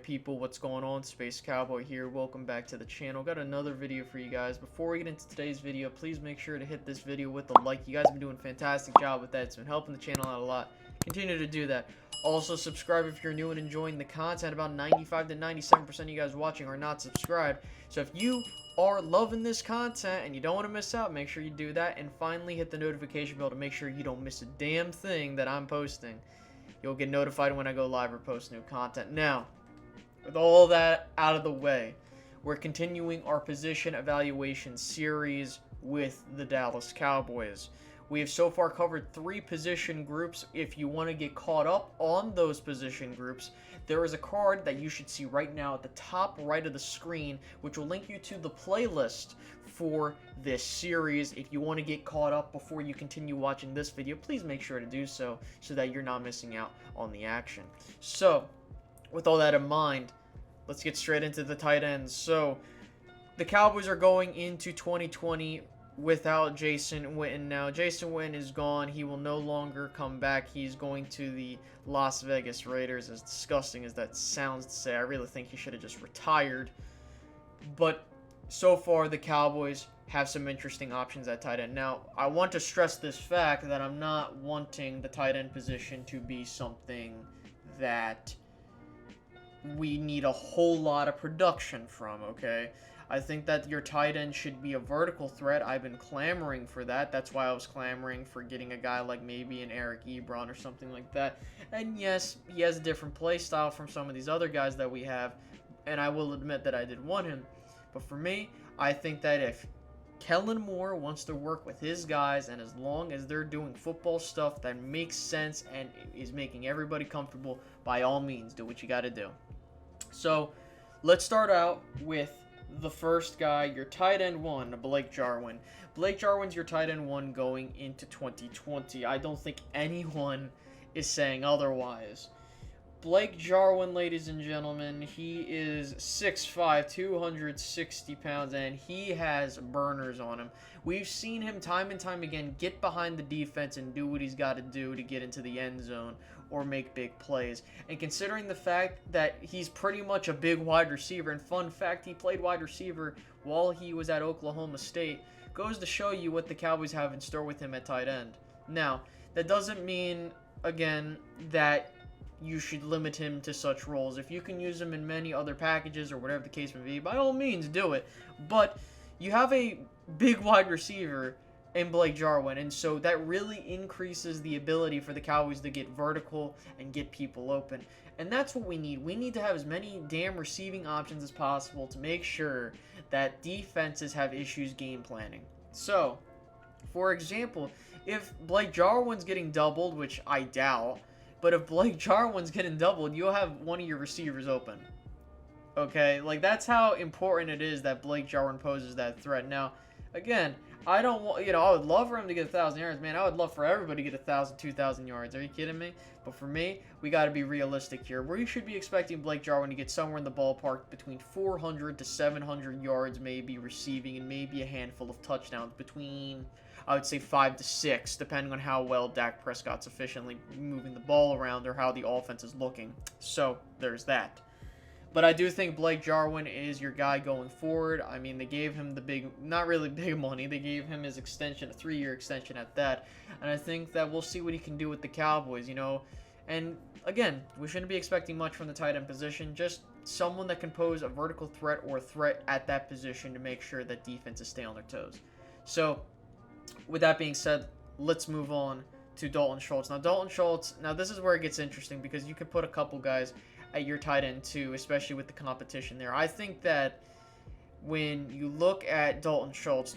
people, what's going on? Space Cowboy here. Welcome back to the channel. Got another video for you guys. Before we get into today's video, please make sure to hit this video with a like. You guys have been doing a fantastic job with that. It's been helping the channel out a lot. Continue to do that. Also, subscribe if you're new and enjoying the content. About 95 to 97% of you guys watching are not subscribed. So if you are loving this content and you don't want to miss out, make sure you do that. And finally, hit the notification bell to make sure you don't miss a damn thing that I'm posting. You'll get notified when I go live or post new content. Now, with all that out of the way, we're continuing our position evaluation series with the Dallas Cowboys. We have so far covered 3 position groups. If you want to get caught up on those position groups, there is a card that you should see right now at the top right of the screen, which will link you to the playlist for this series. If you want to get caught up before you continue watching this video, please make sure to do so that you're not missing out on the action. So, with all that in mind, let's get straight into the tight ends. So, the Cowboys are going into 2020 without Jason Witten. Now, Jason Witten is gone. He will no longer come back. He's going to the Las Vegas Raiders. As disgusting as that sounds to say, I really think he should have just retired. But so far, the Cowboys have some interesting options at tight end. Now, I want to stress this fact that I'm not wanting the tight end position to be something that we need a whole lot of production from, okay? I think that your tight end should be a vertical threat. I've been clamoring for that. That's why I was clamoring for getting a guy like maybe an Eric Ebron or something like that. And yes, he has a different play style from some of these other guys that we have, and I will admit that I did want him. But for me, I think that if Kellen Moore wants to work with his guys, and as long as they're doing football stuff that makes sense and is making everybody comfortable, by all means, do what you got to do. So, let's start out with the first guy, your tight end 1, Blake Jarwin. Blake Jarwin's your tight end 1 going into 2020. I don't think anyone is saying otherwise. Blake Jarwin, ladies and gentlemen, he is 6'5", 260 pounds, and he has burners on him. We've seen him time and time again get behind the defense and do what he's got to do to get into the end zone or make big plays. And considering the fact that he's pretty much a big wide receiver, and fun fact, he played wide receiver while he was at Oklahoma State, goes to show you what the Cowboys have in store with him at tight end. Now, that doesn't mean, again, that you should limit him to such roles. If you can use him in many other packages or whatever the case may be, by all means do it. But you have a big wide receiver in Blake Jarwin, and so that really increases the ability for the Cowboys to get vertical and get people open. And that's what we need. We need to have as many damn receiving options as possible to make sure that defenses have issues game planning. So, for example, if Blake Jarwin's getting doubled, which I doubt, but if Blake Jarwin's getting doubled, you'll have one of your receivers open. Okay? Like, that's how important it is that Blake Jarwin poses that threat. Now, again, I don't want, I would love for him to get 1,000 yards. Man, I would love for everybody to get 1,000, 2,000 yards. Are you kidding me? But for me, we got to be realistic here. We should be expecting Blake Jarwin to get somewhere in the ballpark between 400 to 700 yards, maybe receiving, and maybe a handful of touchdowns between, I would say, 5 to 6, depending on how well Dak Prescott's efficiently moving the ball around or how the offense is looking. So, there's that. But I do think Blake Jarwin is your guy going forward. I mean, they gave him the big, not really big money. They gave him his extension, a 3-year extension at that. And I think that we'll see what he can do with the Cowboys, And, again, we shouldn't be expecting much from the tight end position. Just someone that can pose a vertical threat or threat at that position to make sure that defenses stay on their toes. So, with that being said, let's move on to Dalton Schultz. Now, Dalton Schultz, this is where it gets interesting because you can put a couple guys at your tight end too, especially with the competition there. I think that when you look at Dalton Schultz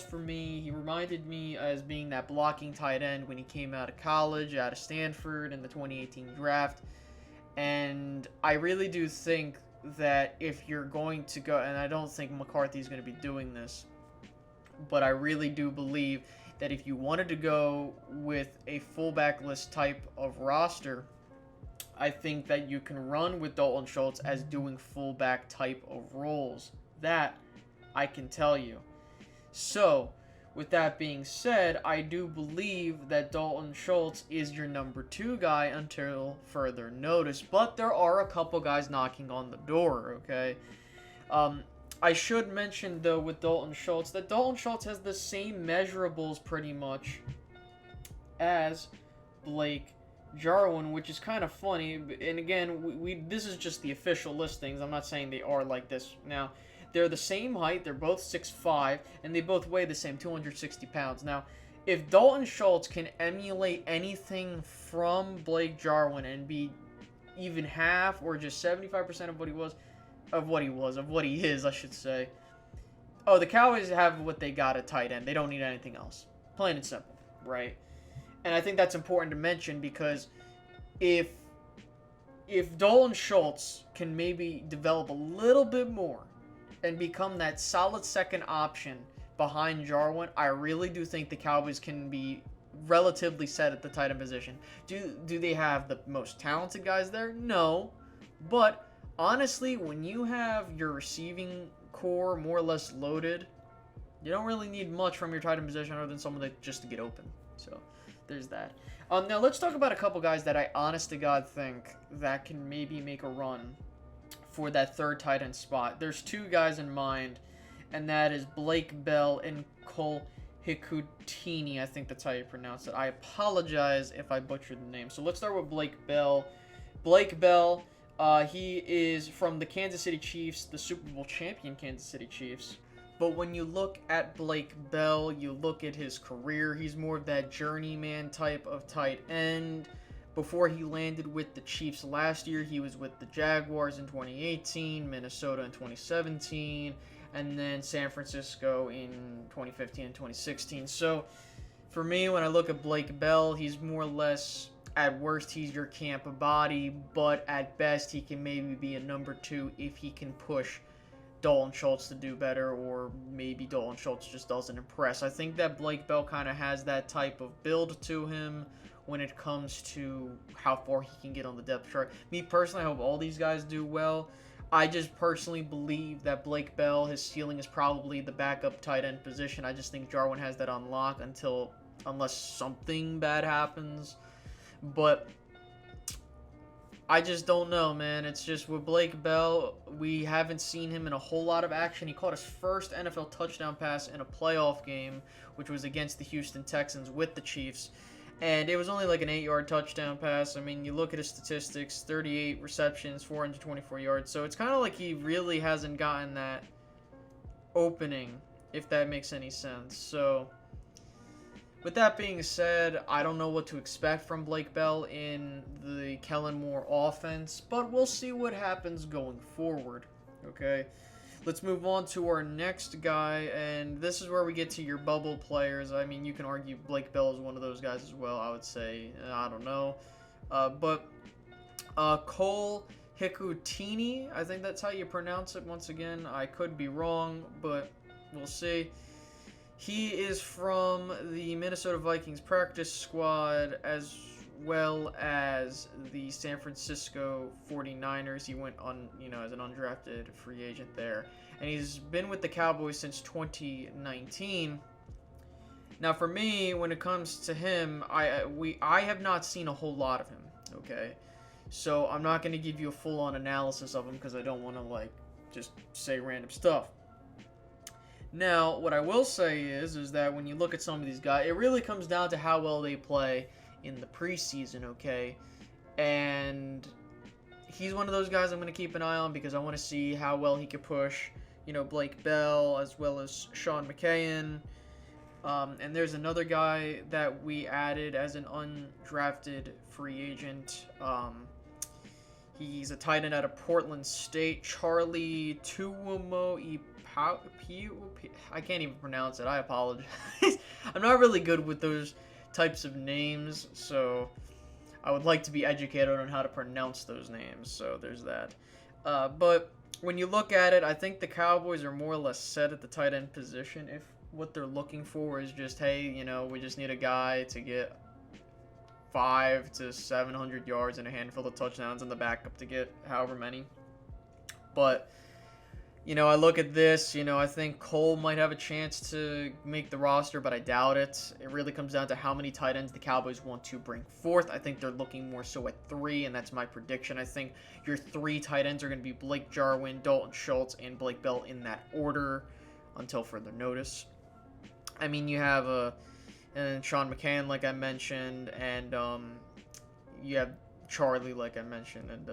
for me, he reminded me as being that blocking tight end when he came out of college, out of Stanford in the 2018 draft. And I really do think that if you're going to go, and I don't think McCarthy's going to be doing this, but I really do believe that if you wanted to go with a fullback-less type of roster, I think that you can run with Dalton Schultz as doing fullback type of roles. That I can tell you. So, With that being said, I do believe that Dalton Schultz is your number 2 guy until further notice. But there are a couple guys knocking on the door, okay? I should mention, though, with Dalton Schultz, that Dalton Schultz has the same measurables pretty much as Blake Jarwin, which is kind of funny. And again, this is just the official listings. I'm not saying they are like this. Now, they're the same height. They're both 6'5", and they both weigh the same, 260 pounds. Now, if Dalton Schultz can emulate anything from Blake Jarwin and be even half or just 75% of what he is, I should say. Oh, the Cowboys have what they got at tight end. They don't need anything else. Plain and simple, right? And I think that's important to mention because if Dalton Schultz can maybe develop a little bit more and become that solid second option behind Jarwin, I really do think the Cowboys can be relatively set at the tight end position. Do they have the most talented guys there? No. But honestly, when you have your receiving core more or less loaded, you don't really need much from your tight end position other than someone just to get open. So there's that. Now let's talk about a couple guys that I honest to God think that can maybe make a run for that third tight end spot. There's 2 guys in mind, and that is Blake Bell and Cole Hikutini. I think that's how you pronounce it. I apologize if I butchered the name. So let's start with Blake Bell. Blake Bell, he is from the Kansas City Chiefs, the Super Bowl champion Kansas City Chiefs. But when you look at Blake Bell, you look at his career, he's more of that journeyman type of tight end. Before he landed with the Chiefs last year, he was with the Jaguars in 2018, Minnesota in 2017, and then San Francisco in 2015 and 2016. So for me, when I look at Blake Bell, he's more or less, at worst, he's your camp body, but at best, he can maybe be a number 2 if he can push Dalton Schultz to do better, or maybe Dalton Schultz just doesn't impress. I think that Blake Bell kind of has that type of build to him when it comes to how far he can get on the depth chart. Me personally, I hope all these guys do well. I just personally believe that Blake Bell, his ceiling is probably the backup tight end position. I just think Jarwin has that on lock unless something bad happens. But I just don't know, man. It's just with Blake Bell, we haven't seen him in a whole lot of action. He caught his first NFL touchdown pass in a playoff game, which was against the Houston Texans with the Chiefs. And it was only like an 8-yard touchdown pass. I mean, you look at his statistics, 38 receptions, 424 yards. So it's kind of like he really hasn't gotten that opening, if that makes any sense. So with that being said, I don't know what to expect from Blake Bell in the Kellen Moore offense, but we'll see what happens going forward, okay? Let's move on to our next guy, and this is where we get to your bubble players. I mean, you can argue Blake Bell is one of those guys as well, I would say. I don't know. But Cole Hikutini, I think that's how you pronounce it. Once again, I could be wrong, but we'll see. He is from the Minnesota Vikings practice squad as well as the San Francisco 49ers. He went on, as an undrafted free agent there. And he's been with the Cowboys since 2019. Now, for me, when it comes to him, I have not seen a whole lot of him, okay? So I'm not going to give you a full-on analysis of him because I don't want to, just say random stuff. Now, what I will say is that when you look at some of these guys, it really comes down to how well they play in the preseason, okay? And he's one of those guys I'm going to keep an eye on because I want to see how well he could push, Blake Bell as well as Sean McKayen. And there's another guy that we added as an undrafted free agent. He's a tight end out of Portland State, Charlie Tuomo I can't even pronounce it. I apologize. I'm not really good with those types of names, so I would like to be educated on how to pronounce those names, so there's that. But when you look at it, I think the Cowboys are more or less set at the tight end position if what they're looking for is just, hey, we just need a guy to get 500 to 700 yards and a handful of touchdowns and the backup to get however many. But I look at this, I think Cole might have a chance to make the roster, but I doubt it. It really comes down to how many tight ends the Cowboys want to bring forth. I think they're looking more so at 3, and that's my prediction. I think your 3 tight ends are going to be Blake Jarwin, Dalton Schultz, and Blake Bell in that order until further notice. I mean, you have and Sean McCann, like I mentioned, and you have Charlie, like I mentioned, and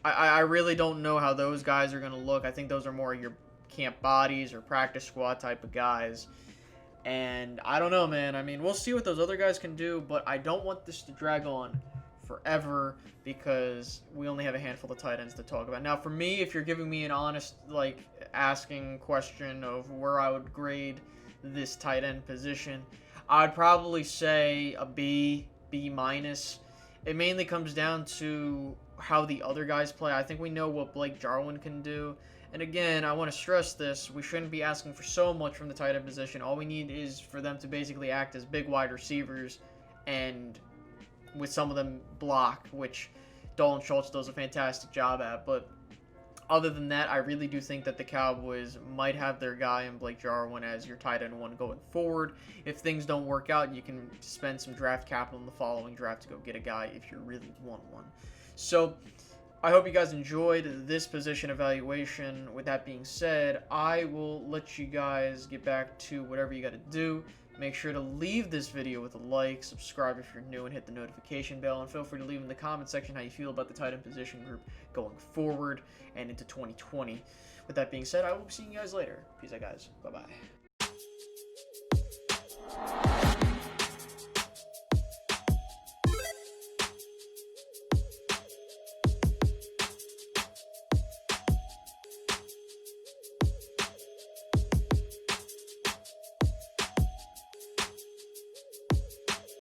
I really don't know how those guys are going to look. I think those are more your camp bodies or practice squad type of guys. And I don't know, man. I mean, we'll see what those other guys can do, but I don't want this to drag on forever because we only have a handful of tight ends to talk about. Now, for me, if you're giving me an honest, asking question of where I would grade this tight end position, I'd probably say a B, B minus. It mainly comes down to how the other guys play. I think we know what Blake Jarwin can do. And again, I want to stress this. We shouldn't be asking for so much from the tight end position. All we need is for them to basically act as big wide receivers and with some of them block, which Dalton Schultz does a fantastic job at. But other than that, I really do think that the Cowboys might have their guy in Blake Jarwin as your tight end 1 going forward. If things don't work out, you can spend some draft capital in the following draft to go get a guy if you really want one. So I hope you guys enjoyed this position evaluation. With that being said, I will let you guys get back to whatever you got to do. Make sure to leave this video with a like, subscribe if you're new, and hit the notification bell. And feel free to leave in the comment section how you feel about the tight end position group going forward and into 2020. With that being said, I will be seeing you guys later. Peace out, guys. Bye-bye.